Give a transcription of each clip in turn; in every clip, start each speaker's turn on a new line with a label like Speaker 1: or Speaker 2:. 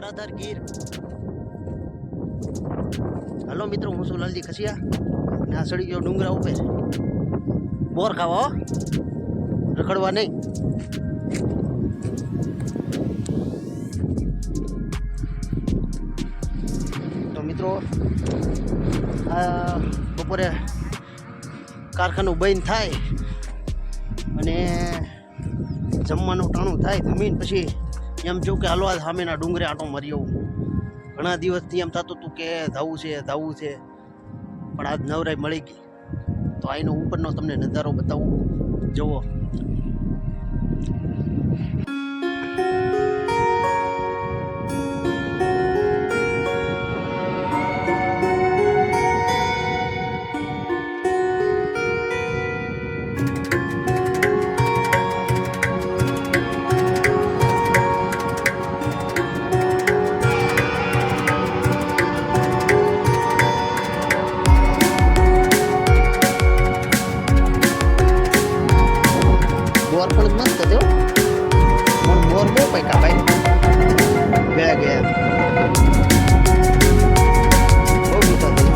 Speaker 1: ઘોડાધર Gir. Hello મિત્રો, હું છું લાલજી ખસિયા અને આ સડી ગયો ડુંગરા ઉપર. બોર ખાવા રખડવા નહીં. તો મિત્રો આ બપોરે કારખાનું બંધ થાય અને જમવાનું ટાણું થાય જમીન પછી એમ જો કે હાલો સામેના ડુંગરે આટો મારી આવું. ઘણા દિવસથી એમ થતું હતું કે જવું છે પણ આજ નવરાઈ મળી ગઈ. તો આનો ઉપરનો તમને નજારો બતાવું, જુઓ. બોર પણ મસ્ત હતો, પણ બોર બહુ પૈકા ભાઈ ગયા બહુ મીઠા થયું.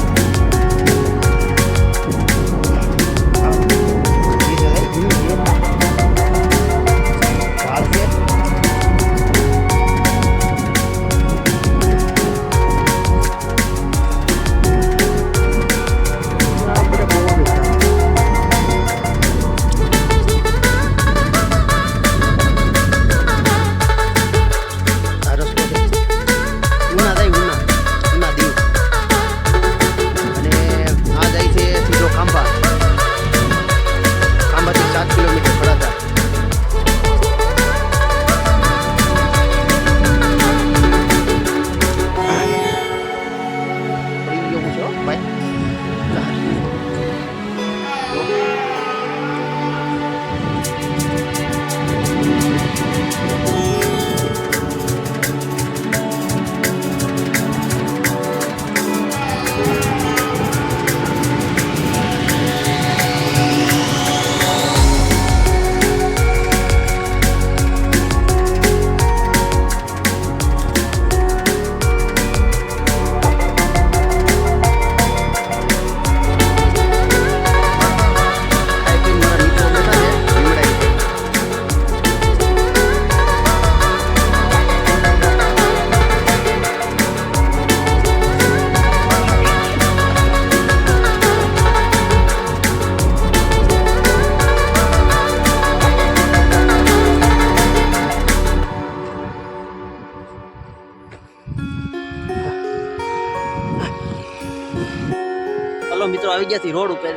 Speaker 1: હલો મિત્રો, આવી ગયા રોડ ઉપર.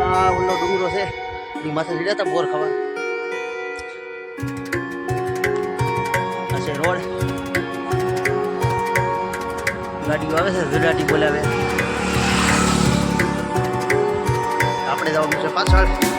Speaker 1: આ ઓલો ડુંગરો છે, એ માથે ચડ્યા હતા બોર ખાવા. આ છે રોડ. ગાડીઓ આવે છે, ઝડાટી બોલાવે. આપણે જવાનું છે પાછળ.